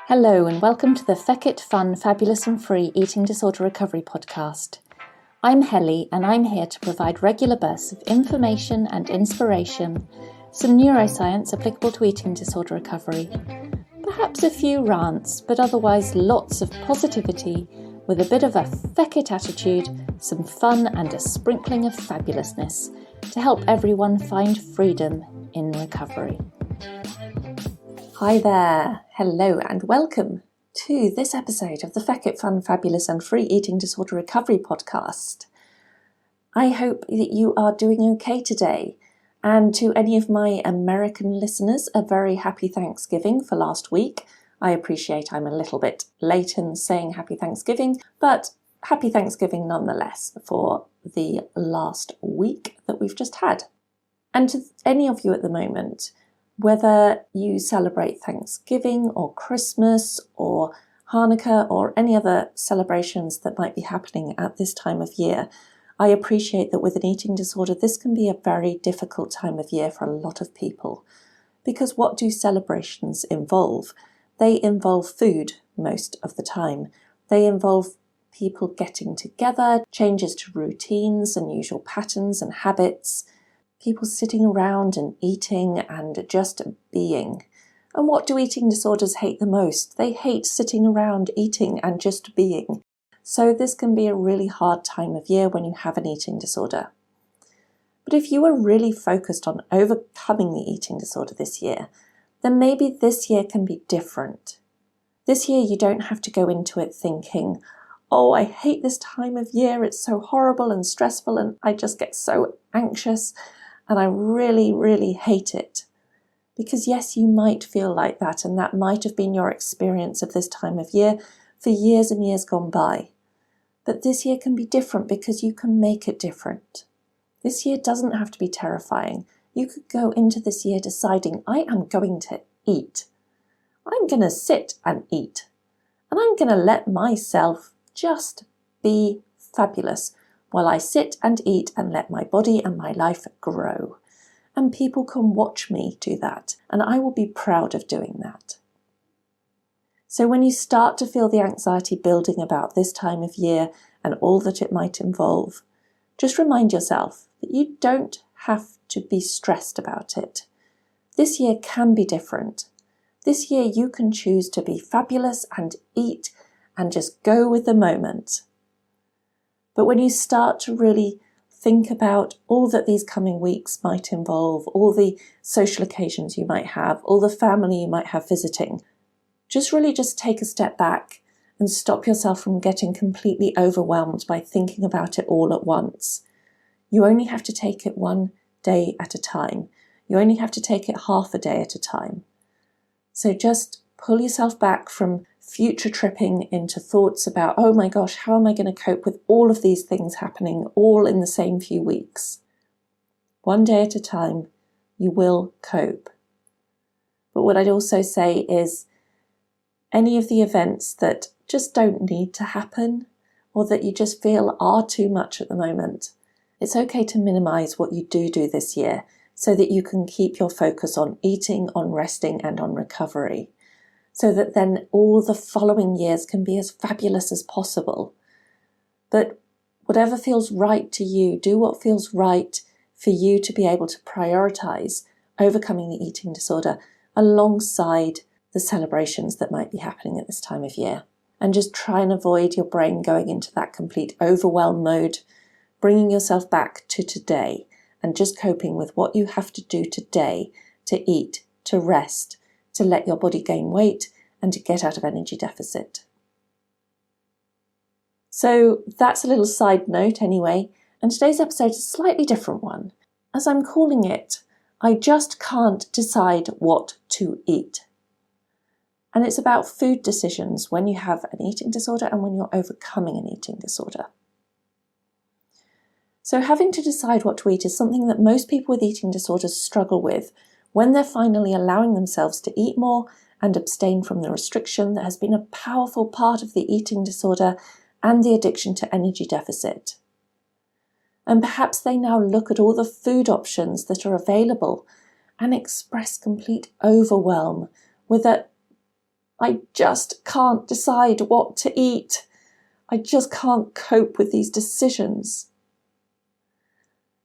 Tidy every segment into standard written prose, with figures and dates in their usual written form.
Hello and welcome to the Feck It Fun, Fabulous and Free Eating Disorder Recovery podcast. I'm Helly and I'm here to provide regular bursts of information and inspiration, some neuroscience applicable to eating disorder recovery, perhaps a few rants, but otherwise lots of positivity with a bit of a feck it attitude, some fun and a sprinkling of fabulousness to help everyone find freedom in recovery. Hi there, hello and welcome to this episode of the Feck It Fun, Fabulous and Free Eating Disorder Recovery podcast. I hope that you are doing okay today, and to any of my American listeners, a very happy Thanksgiving for last week. I appreciate I'm a little bit late in saying happy Thanksgiving, but happy Thanksgiving nonetheless for the last week that we've just had. And to any of you at the moment, whether you celebrate Thanksgiving or Christmas or Hanukkah or any other celebrations that might be happening at this time of year, I appreciate that with an eating disorder, this can be a very difficult time of year for a lot of people. Because what do celebrations involve? They involve food most of the time. They involve people getting together, changes to routines and usual patterns and habits, people sitting around and eating and just being. And what do eating disorders hate the most? They hate sitting around eating and just being. So this can be a really hard time of year when you have an eating disorder. But if you are really focused on overcoming the eating disorder this year, then maybe this year can be different. This year you don't have to go into it thinking, oh, I hate this time of year, it's so horrible and stressful and I just get so anxious. And I really, really hate it. Because yes, you might feel like that, and that might have been your experience of this time of year for years and years gone by. But this year can be different because you can make it different. This year doesn't have to be terrifying. You could go into this year deciding, I am going to eat. I'm going to sit and eat. And I'm going to let myself just be fabulous while I sit and eat and let my body and my life grow. And people can watch me do that, and I will be proud of doing that. So when you start to feel the anxiety building about this time of year and all that it might involve, just remind yourself that you don't have to be stressed about it. This year can be different. This year you can choose to be fabulous and eat and just go with the moment. But when you start to really think about all that these coming weeks might involve, all the social occasions you might have, all the family you might have visiting, just take a step back and stop yourself from getting completely overwhelmed by thinking about it all at once. You only have to take it one day at a time. You only have to take it half a day at a time. So just pull yourself back from future tripping into thoughts about, oh my gosh, how am I going to cope with all of these things happening all in the same few weeks? One day at a time, you will cope. But what I'd also say is any of the events that just don't need to happen or that you just feel are too much at the moment, it's okay to minimize what you do this year so that you can keep your focus on eating, on resting, and on recovery, so that then all the following years can be as fabulous as possible. But whatever feels right to you, do what feels right for you to be able to prioritize overcoming the eating disorder alongside the celebrations that might be happening at this time of year. And just try and avoid your brain going into that complete overwhelm mode, bringing yourself back to today and just coping with what you have to do today to eat, to rest, to let your body gain weight and to get out of energy deficit. So that's a little side note anyway, and today's episode is a slightly different one. As I'm calling it, I just can't decide what to eat. And it's about food decisions when you have an eating disorder and when you're overcoming an eating disorder. So having to decide what to eat is something that most people with eating disorders struggle with when they're finally allowing themselves to eat more and abstain from the restriction that has been a powerful part of the eating disorder and the addiction to energy deficit. And perhaps they now look at all the food options that are available and express complete overwhelm with a I just can't decide what to eat. I just can't cope with these decisions.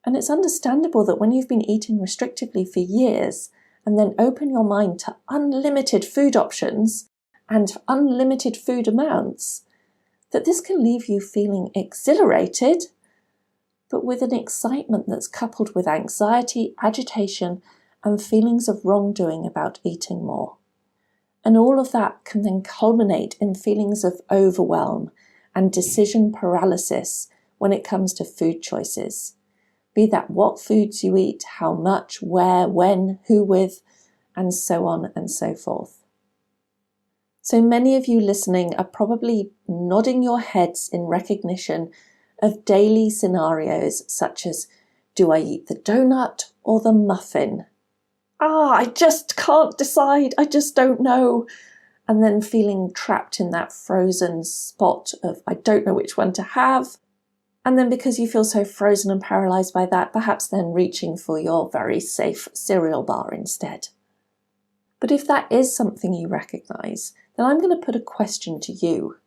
And it's understandable that when you've been eating restrictively for years and then open your mind to unlimited food options and unlimited food amounts, that this can leave you feeling exhilarated, but with an excitement that's coupled with anxiety, agitation, and feelings of wrongdoing about eating more. And all of that can then culminate in feelings of overwhelm and decision paralysis when it comes to food choices. Be that what foods you eat, how much, where, when, who with, and so on and so forth. So many of you listening are probably nodding your heads in recognition of daily scenarios such as, do I eat the donut or the muffin? I just can't decide, I just don't know. And then feeling trapped in that frozen spot of, I don't know which one to have. And then because you feel so frozen and paralysed by that, perhaps then reaching for your very safe cereal bar instead. But if that is something you recognise, then I'm going to put a question to you.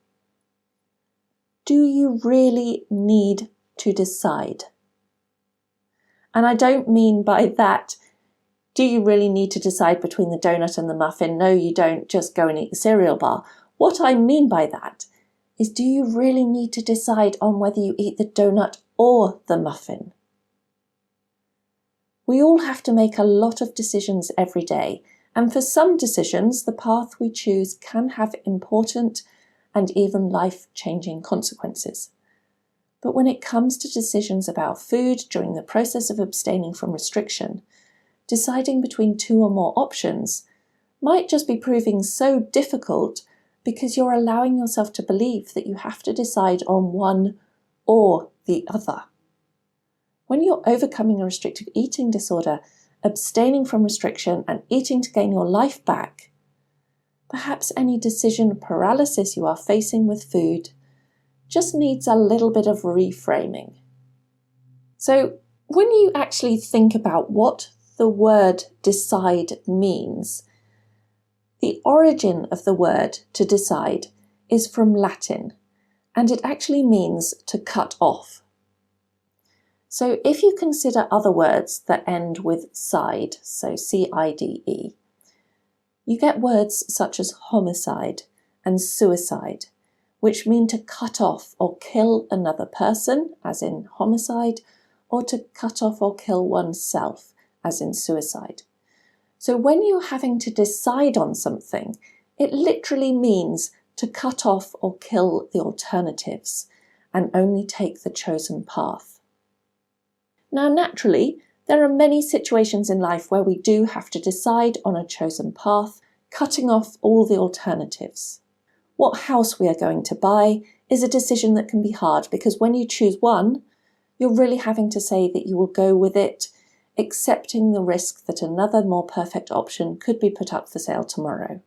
Do you really need to decide? And I don't mean by that, do you really need to decide between the donut and the muffin? No, you don't. Just go and eat the cereal bar. What I mean by that is, do you really need to decide on whether you eat the donut or the muffin? We all have to make a lot of decisions every day, and for some decisions, the path we choose can have important and even life-changing consequences. But when it comes to decisions about food during the process of abstaining from restriction, deciding between two or more options might just be proving so difficult because you're allowing yourself to believe that you have to decide on one or the other. When you're overcoming a restrictive eating disorder, abstaining from restriction and eating to gain your life back, perhaps any decision paralysis you are facing with food just needs a little bit of reframing. So when you actually think about what the word decide means, the origin of the word to decide is from Latin, and it actually means to cut off. So if you consider other words that end with side, so C-I-D-E, you get words such as homicide and suicide, which mean to cut off or kill another person, as in homicide, or to cut off or kill oneself, as in suicide. So when you're having to decide on something, it literally means to cut off or kill the alternatives and only take the chosen path. Now, naturally, there are many situations in life where we do have to decide on a chosen path, cutting off all the alternatives. What house we are going to buy is a decision that can be hard because when you choose one, you're really having to say that you will go with it, accepting the risk that another more perfect option could be put up for sale tomorrow.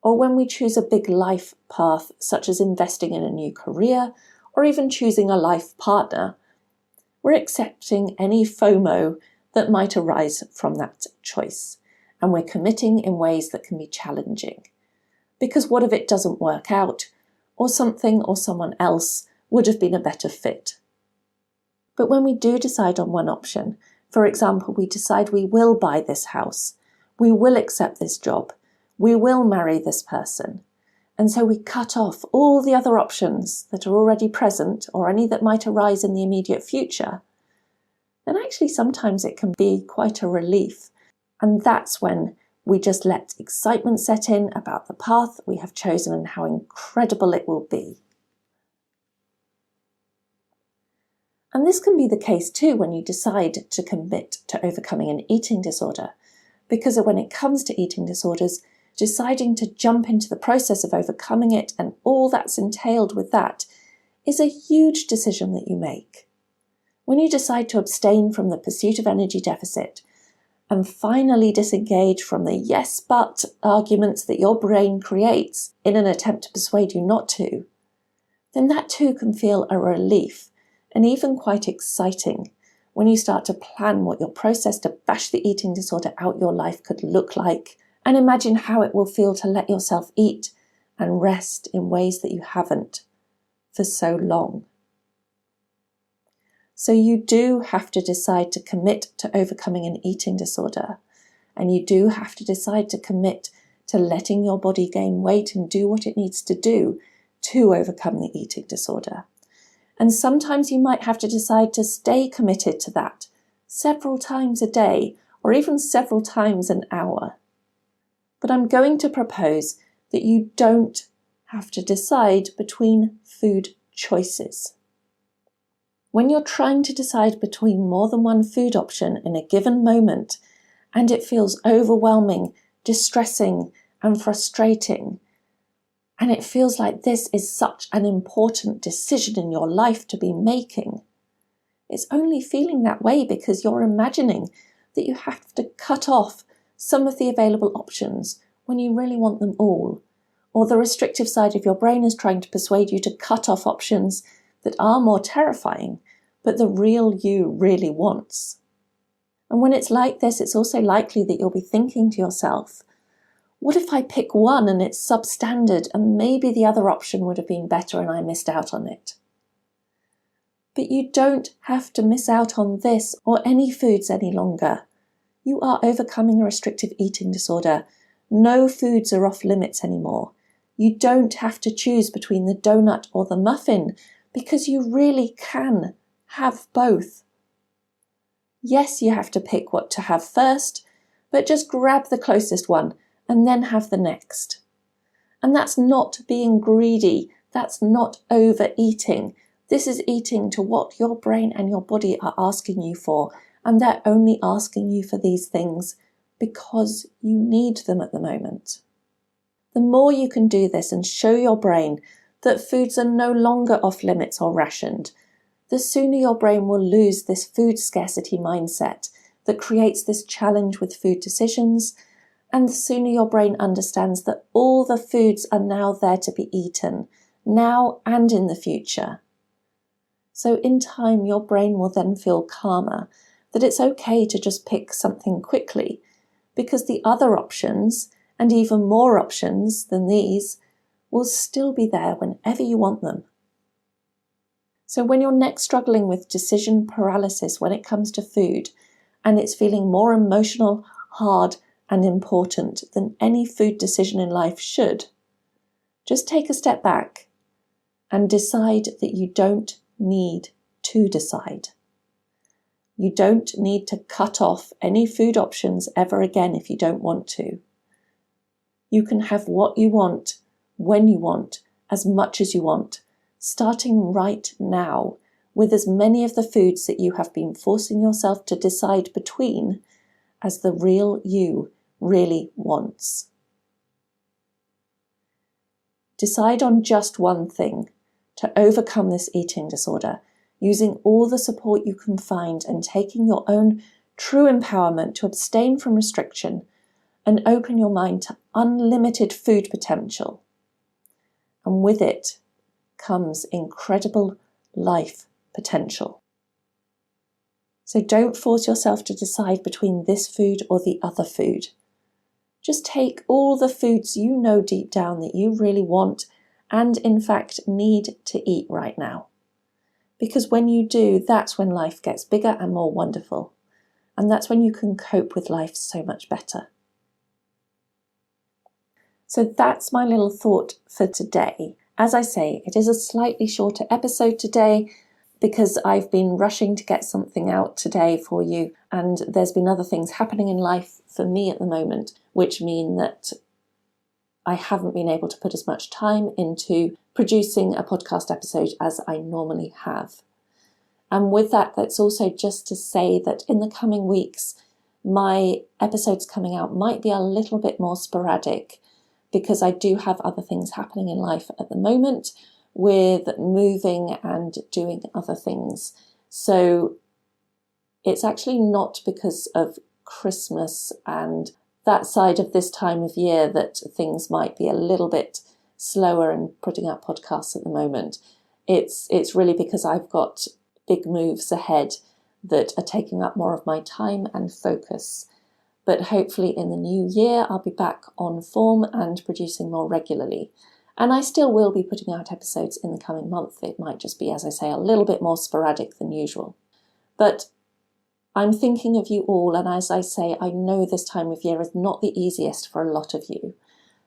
Or when we choose a big life path, such as investing in a new career, or even choosing a life partner, we're accepting any FOMO that might arise from that choice, and we're committing in ways that can be challenging. Because what if it doesn't work out, or something or someone else would have been a better fit? But when we do decide on one option, for example, we decide we will buy this house, we will accept this job, we will marry this person, and so we cut off all the other options that are already present or any that might arise in the immediate future, then actually sometimes it can be quite a relief. And that's when we just let excitement set in about the path we have chosen and how incredible it will be. And this can be the case too when you decide to commit to overcoming an eating disorder, because when it comes to eating disorders, deciding to jump into the process of overcoming it and all that's entailed with that is a huge decision that you make. When you decide to abstain from the pursuit of energy deficit and finally disengage from the yes but arguments that your brain creates in an attempt to persuade you not to, then that too can feel a relief and even quite exciting when you start to plan what your process to bash the eating disorder out your life could look like And imagine how it will feel to let yourself eat and rest in ways that you haven't for so long. So you do have to decide to commit to overcoming an eating disorder. And you do have to decide to commit to letting your body gain weight and do what it needs to do to overcome the eating disorder. And sometimes you might have to decide to stay committed to that several times a day or even several times an hour. But I'm going to propose that you don't have to decide between food choices. When you're trying to decide between more than one food option in a given moment, and it feels overwhelming, distressing, and frustrating, and it feels like this is such an important decision in your life to be making, it's only feeling that way because you're imagining that you have to cut off some of the available options when you really want them all, or the restrictive side of your brain is trying to persuade you to cut off options that are more terrifying, but the real you really wants. And when it's like this, it's also likely that you'll be thinking to yourself, what if I pick one and it's substandard and maybe the other option would have been better and I missed out on it? But you don't have to miss out on this or any foods any longer. You are overcoming a restrictive eating disorder. No foods are off limits anymore. You don't have to choose between the donut or the muffin because you really can have both. Yes, you have to pick what to have first, but just grab the closest one and then have the next. And that's not being greedy. That's not overeating. This is eating to what your brain and your body are asking you for, and they're only asking you for these things because you need them at the moment. The more you can do this and show your brain that foods are no longer off limits or rationed, the sooner your brain will lose this food scarcity mindset that creates this challenge with food decisions, and the sooner your brain understands that all the foods are now there to be eaten, now and in the future. So in time, your brain will then feel calmer, that it's okay to just pick something quickly, because the other options, and even more options than these, will still be there whenever you want them. So when you're next struggling with decision paralysis when it comes to food, and it's feeling more emotional, hard, and important than any food decision in life should, just take a step back and decide that you don't need to decide. You don't need to cut off any food options ever again if you don't want to. You can have what you want, when you want, as much as you want, starting right now with as many of the foods that you have been forcing yourself to decide between as the real you really wants. Decide on just one thing to overcome this eating disorder, using all the support you can find and taking your own true empowerment to abstain from restriction and open your mind to unlimited food potential. And with it comes incredible life potential. So don't force yourself to decide between this food or the other food. Just take all the foods you know deep down that you really want and in fact need to eat right now. Because when you do, that's when life gets bigger and more wonderful. And that's when you can cope with life so much better. So that's my little thought for today. As I say, it is a slightly shorter episode today because I've been rushing to get something out today for you, and there's been other things happening in life for me at the moment, which mean that I haven't been able to put as much time into producing a podcast episode as I normally have. And with that, that's also just to say that in the coming weeks, my episodes coming out might be a little bit more sporadic because I do have other things happening in life at the moment with moving and doing other things. So it's actually not because of Christmas and that side of this time of year that things might be a little bit slower in putting out podcasts at the moment. It's really because I've got big moves ahead that are taking up more of my time and focus. But hopefully in the new year, I'll be back on form and producing more regularly. And I still will be putting out episodes in the coming month. It might just be, as I say, a little bit more sporadic than usual. But I'm thinking of you all, and as I say, I know this time of year is not the easiest for a lot of you,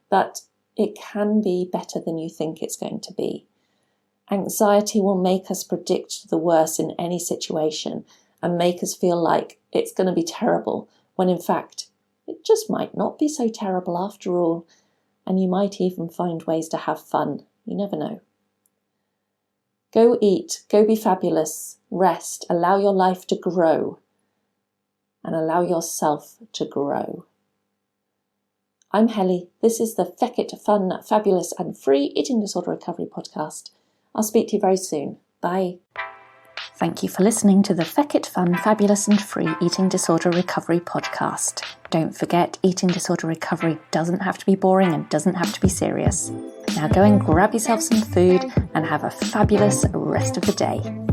but it can be better than you think it's going to be. Anxiety will make us predict the worst in any situation and make us feel like it's going to be terrible, when in fact, it just might not be so terrible after all, and you might even find ways to have fun. You never know. Go eat, go be fabulous, rest, allow your life to grow, and allow yourself to grow. I'm Helly. This is the Feck It Fun, Fabulous and Free Eating Disorder Recovery podcast. I'll speak to you very soon. Bye. Thank you for listening to the Feck It Fun, Fabulous and Free Eating Disorder Recovery podcast. Don't forget, eating disorder recovery doesn't have to be boring and doesn't have to be serious. Now go and grab yourself some food and have a fabulous rest of the day.